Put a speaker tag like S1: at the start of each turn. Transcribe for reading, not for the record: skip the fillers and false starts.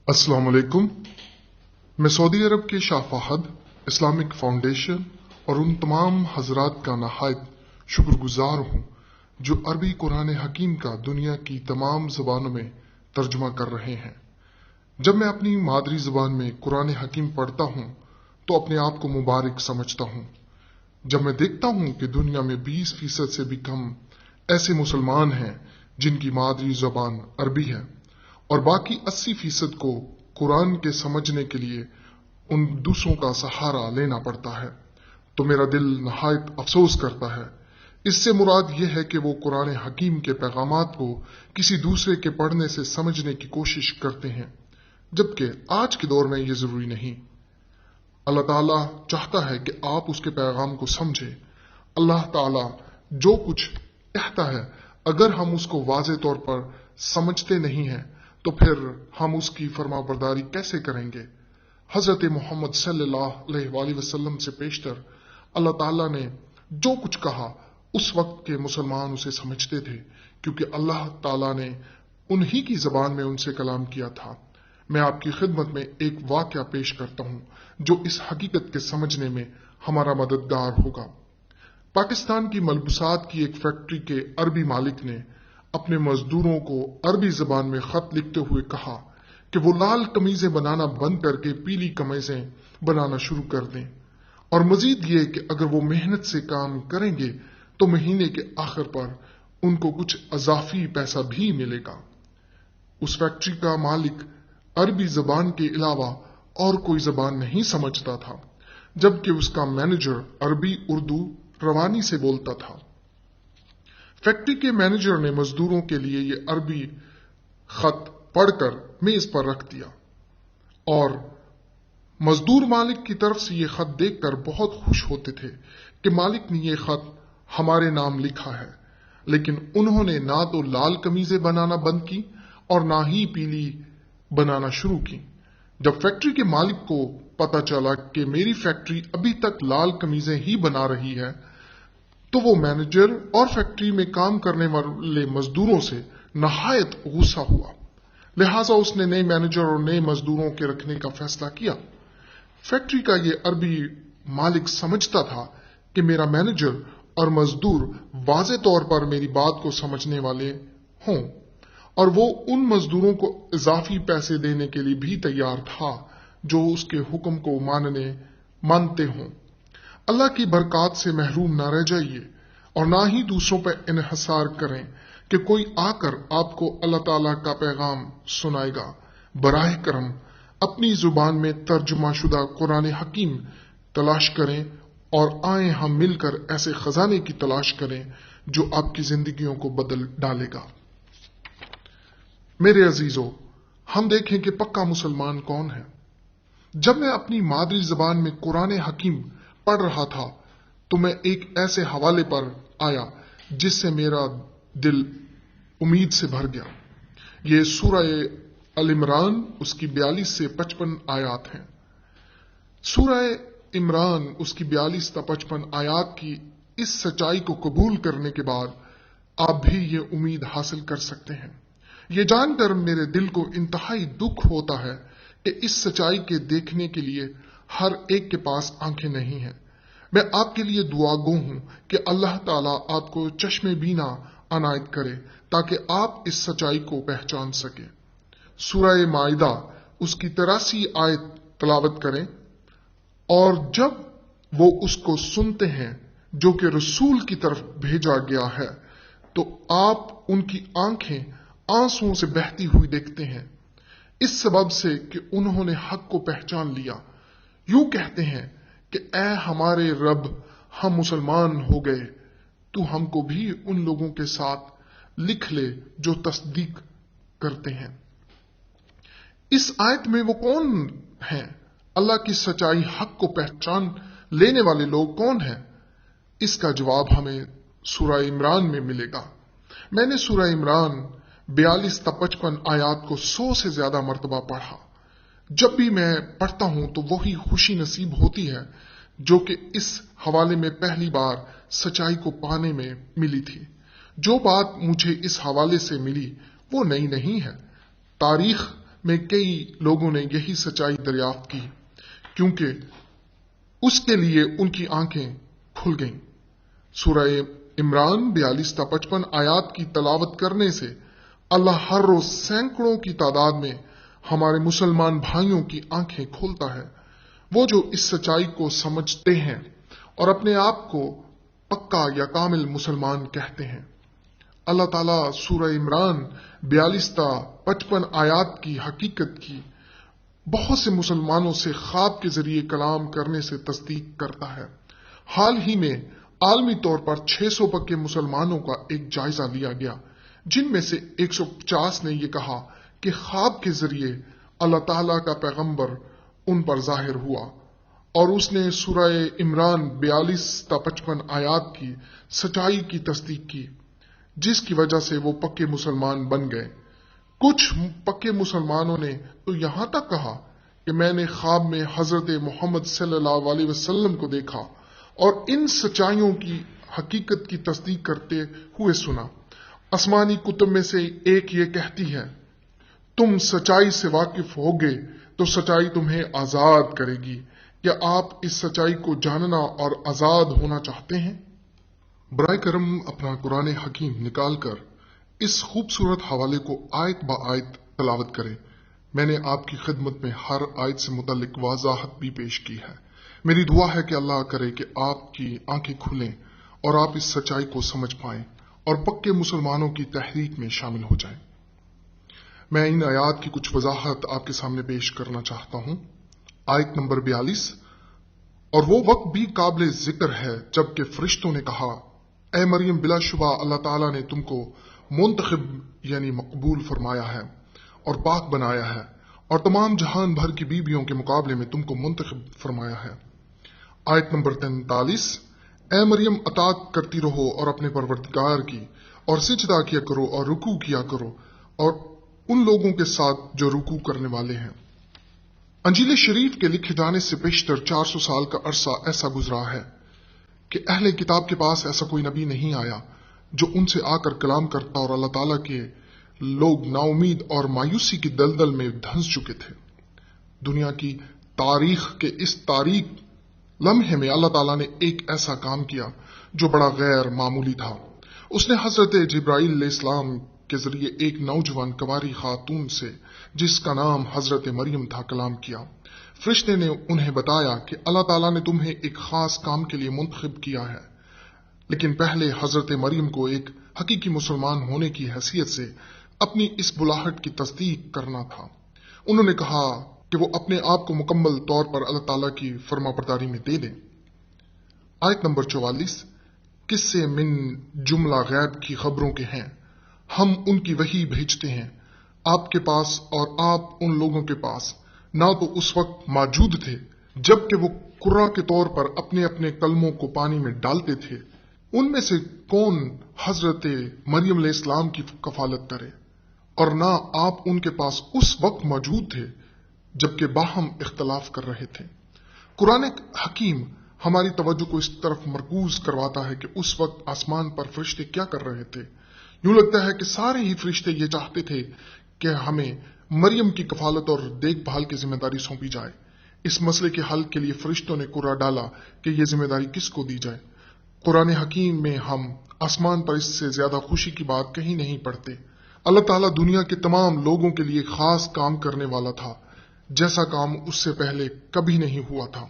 S1: السلام علیکم۔ میں سعودی عرب کے شاہ فہد اسلامک فاؤنڈیشن اور ان تمام حضرات کا نہایت شکر گزار ہوں جو عربی قرآن حکیم کا دنیا کی تمام زبانوں میں ترجمہ کر رہے ہیں۔ جب میں اپنی مادری زبان میں قرآن حکیم پڑھتا ہوں تو اپنے آپ کو مبارک سمجھتا ہوں۔ جب میں دیکھتا ہوں کہ دنیا میں 20% سے بھی کم ایسے مسلمان ہیں جن کی مادری زبان عربی ہے اور باقی 80% کو قرآن کے سمجھنے کے لیے ان دوسروں کا سہارا لینا پڑتا ہے تو میرا دل نہایت افسوس کرتا ہے۔ اس سے مراد یہ ہے کہ وہ قرآن حکیم کے پیغامات کو کسی دوسرے کے پڑھنے سے سمجھنے کی کوشش کرتے ہیں، جبکہ آج کے دور میں یہ ضروری نہیں۔ اللہ تعالیٰ چاہتا ہے کہ آپ اس کے پیغام کو سمجھیں۔ اللہ تعالیٰ جو کچھ کہتا ہے اگر ہم اس کو واضح طور پر سمجھتے نہیں ہیں تو پھر ہم اس کی فرما برداری کیسے کریں گے؟ حضرت محمد صلی اللہ علیہ وآلہ وسلم سے پیشتر اللہ تعالیٰ نے جو کچھ کہا اس وقت کے مسلمان اسے سمجھتے تھے، کیونکہ اللہ تعالیٰ نے انہی کی زبان میں ان سے کلام کیا تھا۔ میں آپ کی خدمت میں ایک واقعہ پیش کرتا ہوں جو اس حقیقت کے سمجھنے میں ہمارا مددگار ہوگا۔ پاکستان کی ملبوسات کی ایک فیکٹری کے عربی مالک نے اپنے مزدوروں کو عربی زبان میں خط لکھتے ہوئے کہا کہ وہ لال قمیضیں بنانا بند کر کے پیلی قمیضیں بنانا شروع کر دیں، اور مزید یہ کہ اگر وہ محنت سے کام کریں گے تو مہینے کے آخر پر ان کو کچھ اضافی پیسہ بھی ملے گا۔ اس فیکٹری کا مالک عربی زبان کے علاوہ اور کوئی زبان نہیں سمجھتا تھا، جبکہ اس کا مینیجر عربی اردو روانی سے بولتا تھا۔ فیکٹری کے مینیجر نے مزدوروں کے لیے یہ عربی خط پڑھ کر میز پر رکھ دیا، اور مزدور مالک کی طرف سے یہ خط دیکھ کر بہت خوش ہوتے تھے کہ مالک نے یہ خط ہمارے نام لکھا ہے، لیکن انہوں نے نہ تو لال قمیضیں بنانا بند کی اور نہ ہی پیلی بنانا شروع کی۔ جب فیکٹری کے مالک کو پتا چلا کہ میری فیکٹری ابھی تک لال قمیضیں ہی بنا رہی ہے تو وہ مینیجر اور فیکٹری میں کام کرنے والے مزدوروں سے نہایت غصہ ہوا، لہٰذا اس نے نئے مینیجر اور نئے مزدوروں کے رکھنے کا فیصلہ کیا۔ فیکٹری کا یہ عربی مالک سمجھتا تھا کہ میرا مینیجر اور مزدور واضح طور پر میری بات کو سمجھنے والے ہوں اور وہ ان مزدوروں کو اضافی پیسے دینے کے لیے بھی تیار تھا جو اس کے حکم کو مانتے ہوں۔ اللہ کی برکات سے محروم نہ رہ جائیے اور نہ ہی دوسروں پر انحصار کریں کہ کوئی آ کر آپ کو اللہ تعالیٰ کا پیغام سنائے گا۔ براہ کرم اپنی زبان میں ترجمہ شدہ قرآن حکیم تلاش کریں اور آئیں ہم مل کر ایسے خزانے کی تلاش کریں جو آپ کی زندگیوں کو بدل ڈالے گا۔ میرے عزیزو، ہم دیکھیں کہ پکا مسلمان کون ہے۔ جب میں اپنی مادری زبان میں قرآن حکیم پڑھ رہا تھا تو میں ایک ایسے حوالے پر آیا جس سے میرا دل امید سے بھر گیا۔ یہ سورہ ال عمران اس کی 42 سے 55 آیات ہیں۔ سورہ عمران اس کی 42 تا 55 آیات کی اس سچائی کو قبول کرنے کے بعد آپ بھی یہ امید حاصل کر سکتے ہیں۔ یہ جان کر میرے دل کو انتہائی دکھ ہوتا ہے کہ اس سچائی کے دیکھنے کے لیے ہر ایک کے پاس آنکھیں نہیں ہیں۔ میں آپ کے لیے دعا گو ہوں کہ اللہ تعالیٰ آپ کو چشم بینا عنایت کرے تاکہ آپ اس سچائی کو پہچان سکیں۔ سورہ مائدہ اس کی 83 آیت تلاوت کریں، اور جب وہ اس کو سنتے ہیں جو کہ رسول کی طرف بھیجا گیا ہے تو آپ ان کی آنکھیں آنسوؤں سے بہتی ہوئی دیکھتے ہیں، اس سبب سے کہ انہوں نے حق کو پہچان لیا۔ یوں کہتے ہیں کہ اے ہمارے رب، ہم مسلمان ہو گئے، تو ہم کو بھی ان لوگوں کے ساتھ لکھ لے جو تصدیق کرتے ہیں۔ اس آیت میں وہ کون ہیں؟ اللہ کی سچائی حق کو پہچان لینے والے لوگ کون ہیں؟ اس کا جواب ہمیں سورہ عمران میں ملے گا۔ میں نے سورہ عمران 42 تا 55 آیات کو 100 سے زیادہ مرتبہ پڑھا۔ جب بھی میں پڑھتا ہوں تو وہی خوشی نصیب ہوتی ہے جو کہ اس حوالے میں پہلی بار سچائی کو پانے میں ملی تھی۔ جو بات مجھے اس حوالے سے ملی وہ نئی نہیں ہے۔ تاریخ میں کئی لوگوں نے یہی سچائی دریافت کی کیونکہ اس کے لیے ان کی آنکھیں کھل گئیں۔ سورہ عمران 42 تا 55 آیات کی تلاوت کرنے سے اللہ ہر روز سینکڑوں کی تعداد میں ہمارے مسلمان بھائیوں کی آنکھیں کھولتا ہے، وہ جو اس سچائی کو سمجھتے ہیں اور اپنے آپ کو پکا یا کامل مسلمان کہتے ہیں۔ اللہ تعالیٰ سورہ عمران 42 تا 55 آیات کی حقیقت کی بہت سے مسلمانوں سے خواب کے ذریعے کلام کرنے سے تصدیق کرتا ہے۔ حال ہی میں عالمی طور پر 600 پکے مسلمانوں کا ایک جائزہ لیا گیا، جن میں سے 150 نے یہ کہا کہ خواب کے ذریعے اللہ تعالیٰ کا پیغمبر ان پر ظاہر ہوا اور اس نے سورہ عمران 42 تا 55 آیات کی سچائی کی تصدیق کی، جس کی وجہ سے وہ پکے مسلمان بن گئے۔ کچھ پکے مسلمانوں نے تو یہاں تک کہا کہ میں نے خواب میں حضرت محمد صلی اللہ علیہ وسلم کو دیکھا اور ان سچائیوں کی حقیقت کی تصدیق کرتے ہوئے سنا۔ آسمانی کتب میں سے ایک یہ کہتی ہے، تم سچائی سے واقف ہوگے تو سچائی تمہیں آزاد کرے گی۔ کیا آپ اس سچائی کو جاننا اور آزاد ہونا چاہتے ہیں؟ برائے کرم اپنا قرآن حکیم نکال کر اس خوبصورت حوالے کو آیت با آیت تلاوت کریں۔ میں نے آپ کی خدمت میں ہر آیت سے متعلق وضاحت بھی پیش کی ہے۔ میری دعا ہے کہ اللہ کرے کہ آپ کی آنکھیں کھلیں اور آپ اس سچائی کو سمجھ پائیں اور پکے مسلمانوں کی تحریک میں شامل ہو جائیں۔ میں ان آیات کی کچھ وضاحت آپ کے سامنے پیش کرنا چاہتا ہوں۔ آیت نمبر 42، اور وہ وقت بھی قابل ذکر ہے جب کہ فرشتوں نے کہا، اے مریم بلا شبہ اللہ تعالیٰ نے تم کو منتخب یعنی مقبول فرمایا ہے اور پاک بنایا ہے اور تمام جہان بھر کی بیویوں کے مقابلے میں تم کو منتخب فرمایا ہے۔ آیت نمبر 43، اے مریم اطاعت کرتی رہو اور اپنے پروردگار کی اور سجدہ کیا کرو اور رکوع کیا کرو اور ان لوگوں کے ساتھ جو رکوع کرنے والے ہیں۔ انجیل شریف کے لکھے جانے سے بیشتر 400 سال کا عرصہ ایسا گزرا ہے کہ اہل کتاب کے پاس ایسا کوئی نبی نہیں آیا جو ان سے آ کر کلام کرتا، اور اللہ تعالیٰ کے لوگ نا امید اور مایوسی کی دلدل میں دھنس چکے تھے۔ دنیا کی تاریخ کے اس تاریک لمحے میں اللہ تعالیٰ نے ایک ایسا کام کیا جو بڑا غیر معمولی تھا۔ اس نے حضرت جبرائیل علیہ السلام کے ذریعے ایک نوجوان کنواری خاتون سے جس کا نام حضرت مریم تھا کلام کیا۔ فرشتے نے انہیں بتایا کہ اللہ تعالیٰ نے تمہیں ایک خاص کام کے لیے منتخب کیا ہے، لیکن پہلے حضرت مریم کو ایک حقیقی مسلمان ہونے کی حیثیت سے اپنی اس بلاہٹ کی تصدیق کرنا تھا۔ انہوں نے کہا کہ وہ اپنے آپ کو مکمل طور پر اللہ تعالیٰ کی فرما برداری میں دے دیں۔ آیت نمبر 44، قصے من جملہ غیب کی خبروں کے ہیں، ہم ان کی وحی بھیجتے ہیں آپ کے پاس اور آپ ان لوگوں کے پاس نہ تو اس وقت موجود تھے جب کہ وہ قرہ کے طور پر اپنے اپنے کلموں کو پانی میں ڈالتے تھے۔ ان میں سے کون حضرت مریم علیہ السلام کی کفالت کرے، اور نہ آپ ان کے پاس اس وقت موجود تھے جبکہ باہم اختلاف کر رہے تھے۔ قرآن حکیم ہماری توجہ کو اس طرف مرکوز کرواتا ہے کہ اس وقت آسمان پر فرشتے کیا کر رہے تھے۔ یوں لگتا ہے کہ سارے ہی فرشتے یہ چاہتے تھے کہ ہمیں مریم کی کفالت اور دیکھ بھال کی ذمہ داری سونپی جائے۔ اس مسئلے کے حل کے لیے فرشتوں نے قرعہ ڈالا کہ یہ ذمہ داری کس کو دی جائے۔ قرآن حکیم میں ہم آسمان پر اس سے زیادہ خوشی کی بات کہیں نہیں پڑھتے۔ اللہ تعالیٰ دنیا کے تمام لوگوں کے لیے خاص کام کرنے والا تھا، جیسا کام اس سے پہلے کبھی نہیں ہوا تھا۔